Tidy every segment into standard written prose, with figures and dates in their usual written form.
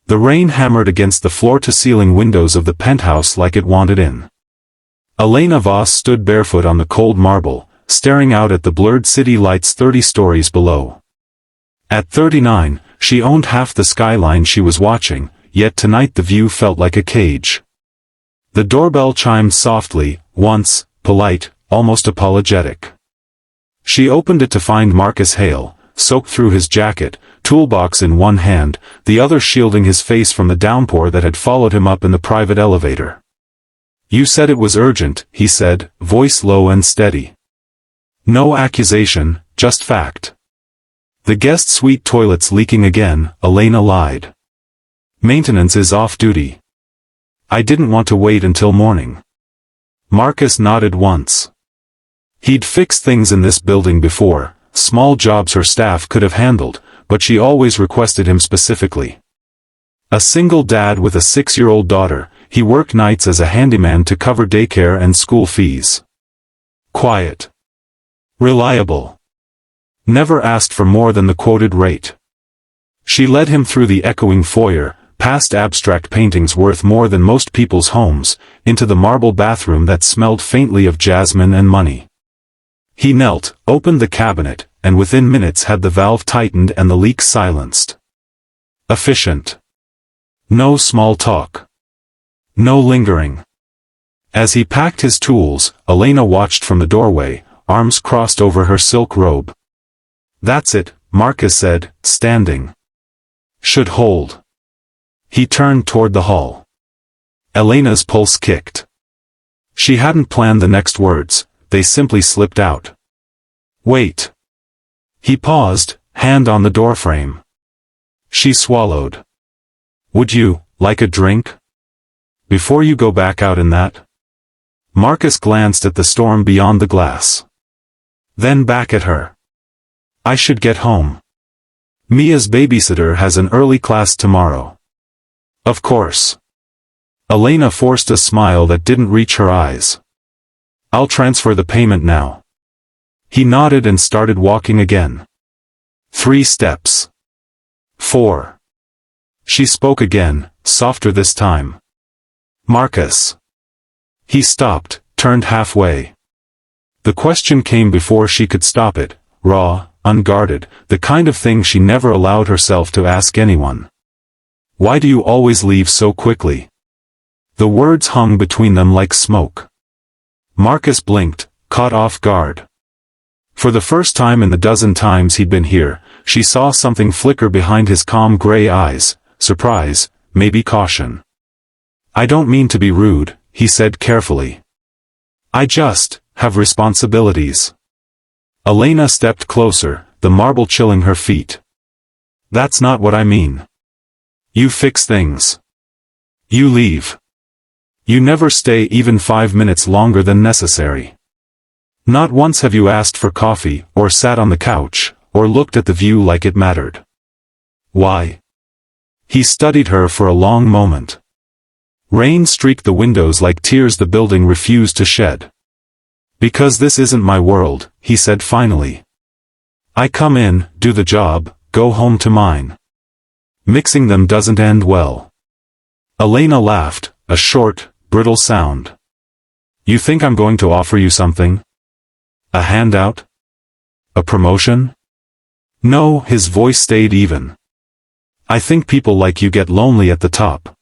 The rain hammered against the floor-to-ceiling windows of the penthouse like it wanted in. Elena Voss stood barefoot on the cold marble, staring out at the blurred city lights 30 stories below. At 39, she owned half the skyline she was watching, yet tonight the view felt like a cage. The doorbell chimed softly, once, polite, almost apologetic. She opened it to find Marcus Hale, soaked through his jacket, toolbox in one hand, the other shielding his face from the downpour that had followed him up in the private elevator. "You said it was urgent," he said, voice low and steady. "No accusation, just fact." "The guest suite toilet's leaking again," Elena lied. "Maintenance is off duty." "I didn't want to wait until morning." Marcus nodded once. He'd fixed things in this building before, small jobs her staff could have handled, but she always requested him specifically. A single dad with a 6-year-old daughter, he worked nights as a handyman to cover daycare and school fees. Quiet. Reliable. Never asked for more than the quoted rate. She led him through the echoing foyer, past abstract paintings worth more than most people's homes, into the marble bathroom that smelled faintly of jasmine and money. He knelt, opened the cabinet, and within minutes had the valve tightened and the leak silenced. Efficient. No small talk. No lingering. As he packed his tools, Elena watched from the doorway, arms crossed over her silk robe. "That's it," Marcus said, standing. "Should hold." He turned toward the hall. Elena's pulse kicked. She hadn't planned the next words, they simply slipped out. "Wait." He paused, hand on the doorframe. She swallowed. "Would you like a drink? Before you go back out in that?" Marcus glanced at the storm beyond the glass. Then back at her. "I should get home. Mia's babysitter has an early class tomorrow." "Of course." Elena forced a smile that didn't reach her eyes. "I'll transfer the payment now." He nodded and started walking again. 3 steps. 4. She spoke again, softer this time. "Marcus." He stopped, turned halfway. The question came before she could stop it, raw, unguarded, the kind of thing she never allowed herself to ask anyone. "Why do you always leave so quickly?" The words hung between them like smoke. Marcus blinked, caught off guard. For the first time in the dozen times he'd been here, she saw something flicker behind his calm gray eyes, surprise, maybe caution. "I don't mean to be rude," he said carefully. "I just have responsibilities." Elena stepped closer, the marble chilling her feet. "That's not what I mean. You fix things. You leave. You never stay even 5 minutes longer than necessary. Not once have you asked for coffee, or sat on the couch, or looked at the view like it mattered." "Why?" He studied her for a long moment. Rain streaked the windows like tears the building refused to shed. "Because this isn't my world," he said finally. "I come in, do the job, go home to mine. Mixing them doesn't end well." Elena laughed, a short, brittle sound. "You think I'm going to offer you something? A handout? A promotion?" "No," his voice stayed even. "I think people like you get lonely at the top.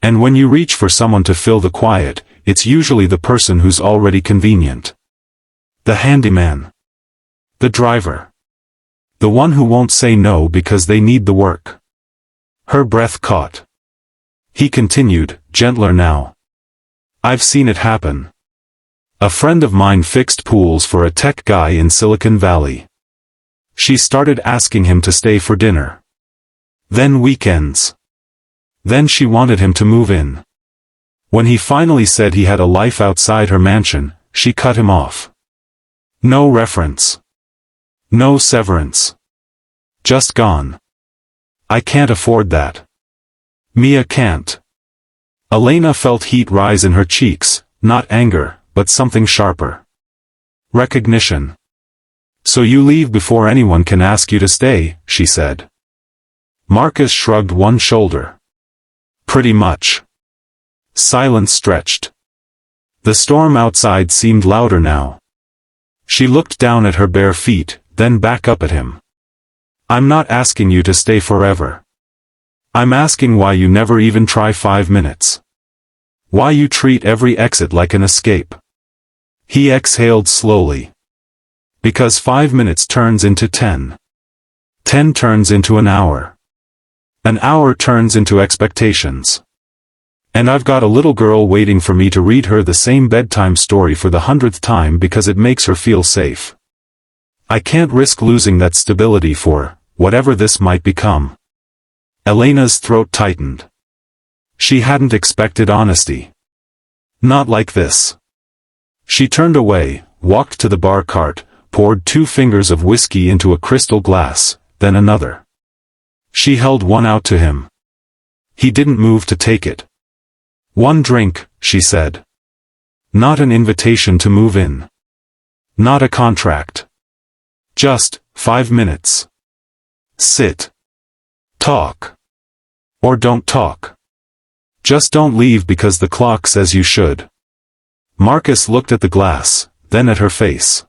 And when you reach for someone to fill the quiet, it's usually the person who's already convenient. The handyman. The driver. The one who won't say no because they need the work." Her breath caught. He continued, gentler now. "I've seen it happen. A friend of mine fixed pools for a tech guy in Silicon Valley. She started asking him to stay for dinner. Then weekends. Then she wanted him to move in. When he finally said he had a life outside her mansion, she cut him off. No reference. No severance. Just gone. I can't afford that. Mia can't." Elena felt heat rise in her cheeks, not anger, but something sharper. Recognition. "So you leave before anyone can ask you to stay," she said. Marcus shrugged one shoulder. Pretty much. Silence stretched. The storm outside seemed louder now. She looked down at her bare feet, then back up at him. I'm not asking you to stay forever. I'm asking why you never even try 5 minutes. Why you treat every exit like an escape. He exhaled slowly. Because 5 minutes turns into 10. 10 turns into an hour. An hour turns into expectations. And I've got a little girl waiting for me to read her the same bedtime story for the 100th time because it makes her feel safe. I can't risk losing that stability for whatever this might become. Elena's throat tightened. She hadn't expected honesty. Not like this. She turned away, walked to the bar cart, poured 2 fingers of whiskey into a crystal glass, then another. She held one out to him. He didn't move to take it. 1 drink, she said. Not an invitation to move in. Not a contract. Just 5 minutes. Sit. Talk. Or don't talk. Just don't leave because the clock says you should. Marcus looked at the glass, then at her face.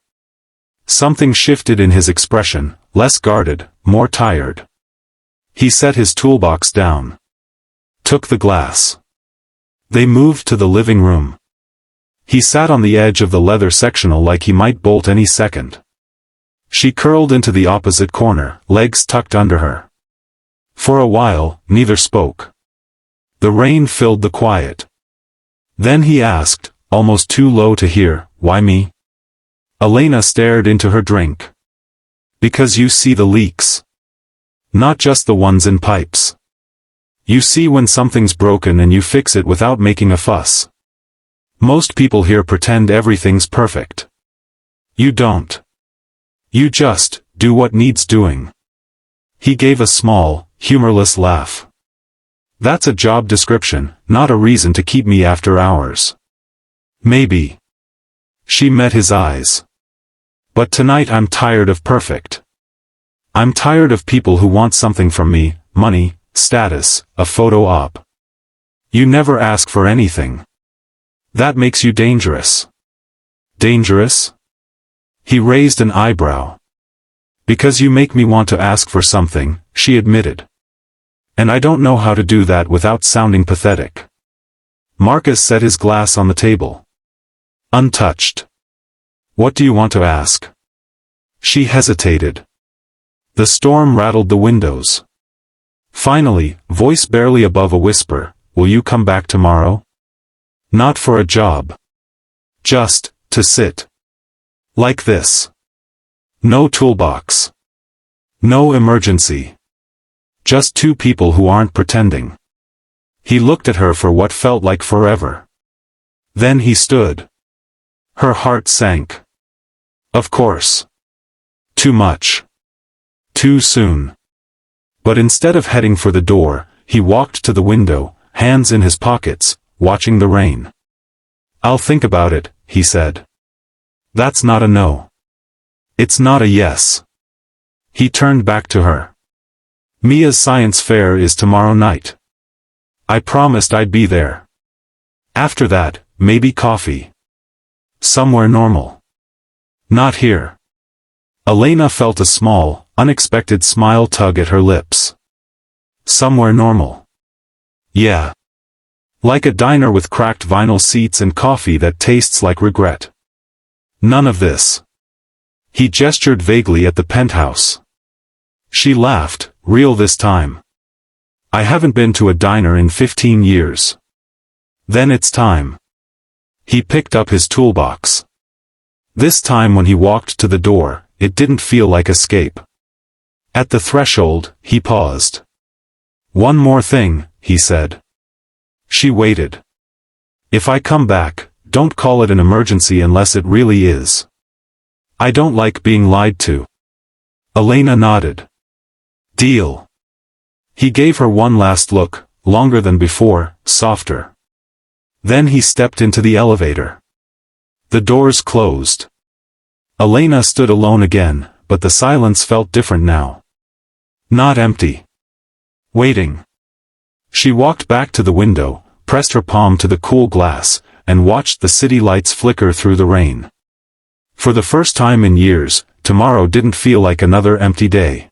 Something shifted in his expression, less guarded, more tired. He set his toolbox down. Took the glass. They moved to the living room. He sat on the edge of the leather sectional like he might bolt any second. She curled into the opposite corner, legs tucked under her. For a while, neither spoke. The rain filled the quiet. Then he asked, almost too low to hear, "Why me?" Elena stared into her drink. "Because you see the leaks. Not just the ones in pipes. You see when something's broken and you fix it without making a fuss. Most people here pretend everything's perfect. You don't. You just do what needs doing." He gave a small, humorless laugh. "That's a job description, not a reason to keep me after hours." "Maybe." She met his eyes. "But tonight I'm tired of perfect. I'm tired of people who want something from me, money, status, a photo op. You never ask for anything. That makes you dangerous." "Dangerous?" He raised an eyebrow. "Because you make me want to ask for something," she admitted. "And I don't know how to do that without sounding pathetic." Marcus set his glass on the table. Untouched. "What do you want to ask?" She hesitated. The storm rattled the windows. Finally, voice barely above a whisper, "Will you come back tomorrow?" "Not for a job. Just to sit. Like this. No toolbox. No emergency. Just 2 people who aren't pretending." He looked at her for what felt like forever. Then he stood. Her heart sank. Of course. Too much. Too soon. But instead of heading for the door, he walked to the window, hands in his pockets, watching the rain. "I'll think about it," he said. "That's not a no. It's not a yes." He turned back to her. "Mia's science fair is tomorrow night. I promised I'd be there. After that, maybe coffee. Somewhere normal. Not here." Elena felt a small, unexpected smile tug at her lips. Somewhere normal. Yeah. Like a diner with cracked vinyl seats and coffee that tastes like regret. None of this. He gestured vaguely at the penthouse. She laughed, real this time. "I haven't been to a diner in 15 years. Then it's time." He picked up his toolbox. This time when he walked to the door, it didn't feel like escape. At the threshold, he paused. "One more thing," he said. She waited. "If I come back, don't call it an emergency unless it really is. I don't like being lied to." Elena nodded. "Deal." He gave her one last look, longer than before, softer. Then he stepped into the elevator. The doors closed. Elena stood alone again, but the silence felt different now. Not empty. Waiting. She walked back to the window, pressed her palm to the cool glass, and watched the city lights flicker through the rain. For the first time in years, tomorrow didn't feel like another empty day.